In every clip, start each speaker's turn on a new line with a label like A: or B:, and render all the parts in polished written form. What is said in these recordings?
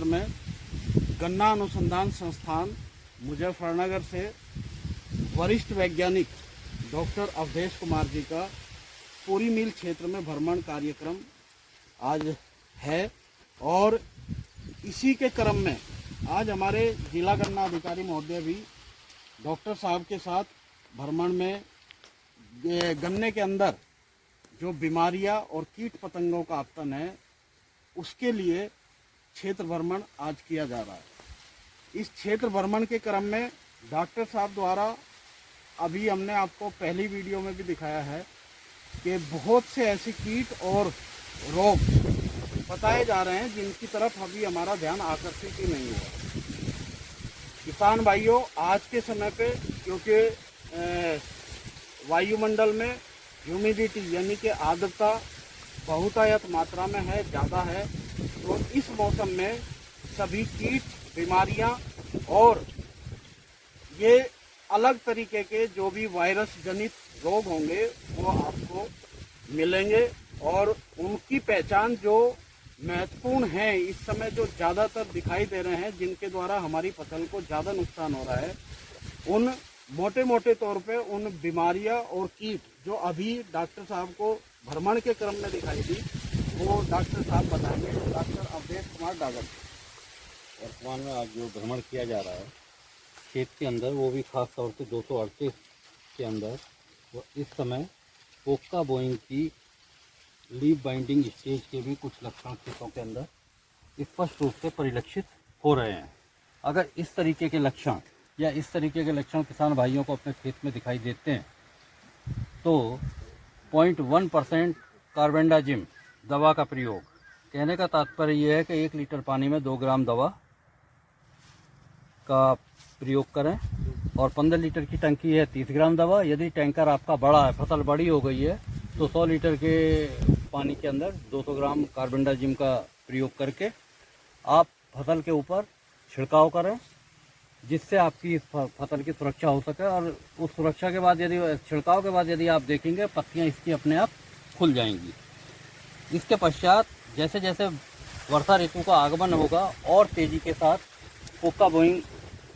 A: में गन्ना अनुसंधान संस्थान मुजफ्फरनगर से वरिष्ठ वैज्ञानिक डॉक्टर अवधेश कुमार जी का पूरी मिल क्षेत्र में भ्रमण कार्यक्रम आज है। और इसी के क्रम में आज हमारे जिला गन्ना अधिकारी महोदय भी डॉक्टर साहब के साथ भ्रमण में गन्ने के अंदर जो बीमारियां और कीट पतंगों का आपतन है उसके लिए क्षेत्र भ्रमण आज किया जा रहा है। इस क्षेत्र भ्रमण के क्रम में डॉक्टर साहब द्वारा अभी हमने आपको पहली वीडियो में भी दिखाया है कि बहुत से ऐसे कीट और रोग बताए जा रहे हैं जिनकी तरफ अभी हमारा ध्यान आकर्षित ही नहीं हुआ। किसान भाइयों, आज के समय पे क्योंकि वायुमंडल में ह्यूमिडिटी यानी कि आर्द्रता बहुतायत मात्रा में है, ज़्यादा है, तो इस मौसम में सभी कीट, बीमारियां और ये अलग तरीके के जो भी वायरस जनित रोग होंगे वो आपको मिलेंगे। और उनकी पहचान जो महत्वपूर्ण है इस समय जो ज़्यादातर दिखाई दे रहे हैं, जिनके द्वारा हमारी फसल को ज़्यादा नुकसान हो रहा है, उन मोटे मोटे तौर पे उन बीमारियां और कीट जो अभी डॉक्टर साहब को भ्रमण के क्रम में दिखाई दी वो डॉक्टर साहब बताएंगे। डॉक्टर अवधेश कुमार डागर।
B: वर्तमान में आज जो भ्रमण किया जा रहा है खेत के अंदर, वो भी खास तौर से 238 के अंदर, वो इस समय पोका बोइंग की लीफ बाइंडिंग स्टेज के भी कुछ लक्षण खेतों के अंदर स्पष्ट रूप से परिलक्षित हो रहे हैं। अगर इस तरीके के लक्षण या इस तरीके के लक्षण किसान भाइयों को अपने खेत में दिखाई देते हैं तो 0.1% कार्बेंडाजिम दवा का प्रयोग, कहने का तात्पर्य यह है कि 1 लीटर पानी में 2 ग्राम दवा का प्रयोग करें। और 15 लीटर की टंकी है 30 ग्राम दवा। यदि टैंकर आपका बड़ा है, फसल बड़ी हो गई है, तो 100 लीटर के पानी के अंदर 200 ग्राम कार्बेंडाजिम का प्रयोग करके आप फसल के ऊपर छिड़काव करें, जिससे आपकी फसल की सुरक्षा हो सके। और उस सुरक्षा के बाद यदि छिड़काव के बाद यदि आप देखेंगे पत्तियां इसकी अपने आप खुल जाएंगी। इसके पश्चात जैसे जैसे वर्षा ऋतु का आगमन होगा और तेज़ी के साथ पोका बोइंग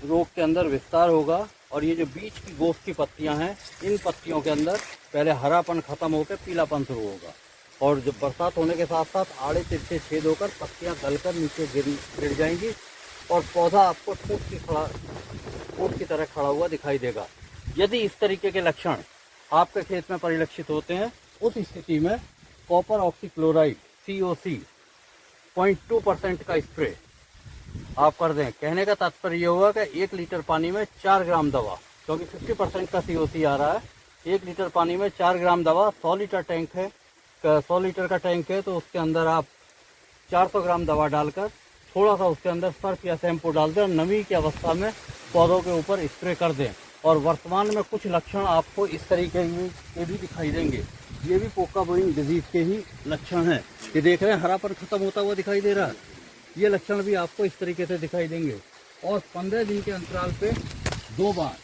B: रोग के अंदर विस्तार होगा। और ये जो बीच की गोश्त की पत्तियां हैं, इन पत्तियों के अंदर पहले हरापन खत्म होकर पीलापन शुरू होगा। और जब बरसात होने के साथ साथ आड़े तिरछे छेद होकर पत्तियां गलकर नीचे गिर जाएंगी और पौधा आपको ठूंठ की तरह खड़ा हुआ दिखाई देगा। यदि इस तरीके के लक्षण आपके खेत में परिलक्षित होते हैं, उस स्थिति में कॉपर ऑक्सीक्लोराइड COC 0.2% का स्प्रे आप कर दें। कहने का तात्पर्य ये होगा कि 1 लीटर पानी में 4 ग्राम दवा, क्योंकि 50% का COC आ रहा है। 1 लीटर पानी में 4 ग्राम दवा, 100 लीटर टैंक है, 100 लीटर का टैंक है तो उसके अंदर आप 400 ग्राम दवा डालकर थोड़ा सा उसके अंदर सर्फ या शैम्पू डाल दें और नमी की अवस्था में पौधों के ऊपर स्प्रे कर दें। और वर्तमान में कुछ लक्षण आपको इस तरीके के भी दिखाई देंगे। ये भी पोका बोइंग डिजीज के ही लक्षण हैं। ये देख रहे हैं हरापन खत्म होता हुआ दिखाई दे रहा है। ये लक्षण भी आपको इस तरीके से दिखाई देंगे। और 15 दिन के अंतराल पे 2 बार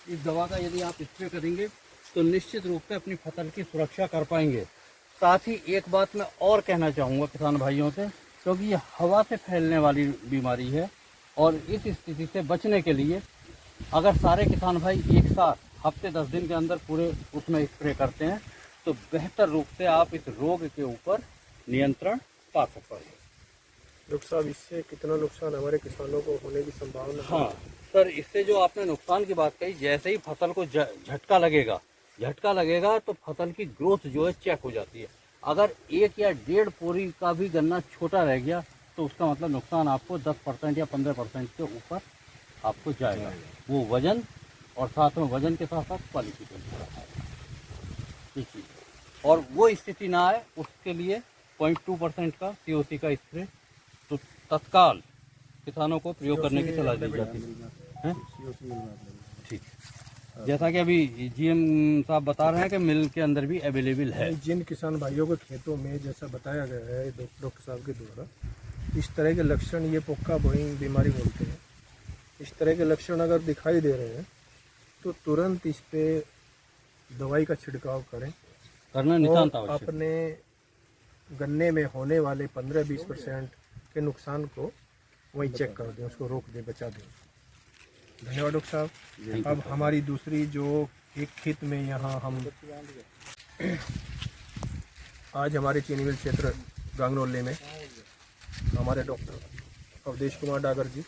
B: इस दवा का यदि आप स्प्रे करेंगे तो निश्चित रूप से अपनी फसल की सुरक्षा कर पाएंगे। साथ ही एक बात मैं और कहना चाहूँगा किसान भाइयों से, क्योंकि ये हवा से फैलने वाली बीमारी है और इस स्थिति से बचने के लिए अगर सारे किसान भाई एक साथ हफ्ते 10 दिन के अंदर पूरे उसमें स्प्रे करते हैं तो बेहतर रूप से आप इस रोग के ऊपर नियंत्रण पा सकते हैं।
C: डॉक्टर साहब, इससे कितना नुकसान हमारे किसानों को होने की संभावना?
B: हाँ सर, इससे जो आपने नुकसान की बात कही, जैसे ही फसल को झटका लगेगा तो फसल की ग्रोथ जो है चेक हो जाती है। अगर 1 या 1.5 पोरी का भी गन्ना छोटा रह गया तो उसका मतलब नुकसान आपको 10% या 15% के ऊपर आपको जाएगा। वो वजन और साथ में वजन के साथ साथ क्वालिटी को ठीक। और वो स्थिति ना आए उसके लिए 0.2% का COC का स्प्रे तो तत्काल किसानों को प्रयोग करने की सलाह दी जाती है। ठीक, जैसा कि अभी GM साहब बता रहे हैं कि मिल के अंदर भी अवेलेबल है।
C: जिन किसान भाइयों के खेतों में जैसा बताया गया है डॉक्टर साहब के द्वारा, इस तरह के लक्षण, ये पोका बोइंग बीमारी बोलते हैं, इस तरह के लक्षण अगर दिखाई दे रहे हैं तो तुरंत इस पे दवाई का छिड़काव करना नितांत आवश्यक। अपने गन्ने में होने वाले 15-20% के नुकसान को वहीं चेक कर दें, उसको रोक दें, बचा दें। धन्यवाद डॉक्टर साहब। अब हमारी दूसरी जो एक खेत में यहाँ हम आज हमारे चीनी मिल क्षेत्र गांगनोले में हमारे डॉक्टर अवधेश कुमार डागर जी,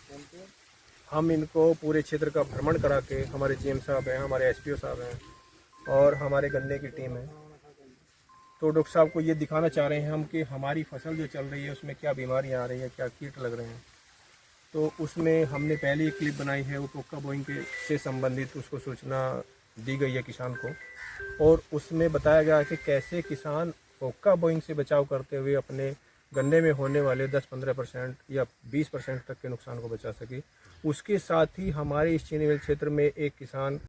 C: हम इनको पूरे क्षेत्र का भ्रमण करा के, हमारे जीएम साहब हैं, हमारे एसपीओ साहब हैं और हमारे गन्ने की टीम है, तो डॉक्टर साहब को ये दिखाना चाह रहे हैं हम कि हमारी फसल जो चल रही है उसमें क्या बीमारियां आ रही हैं, क्या कीट लग रहे हैं। तो उसमें हमने पहले एक क्लिप बनाई है, वो पोक्का बोइंग के से संबंधित उसको सूचना दी गई है किसान को, और उसमें बताया गया है कि कैसे किसान पोक्का बोइंग से बचाव करते हुए अपने गन्ने में होने वाले 10-15% या 20% तक के नुकसान को बचा सके। उसके साथ ही हमारे इस चीनी मिल क्षेत्र में एक किसान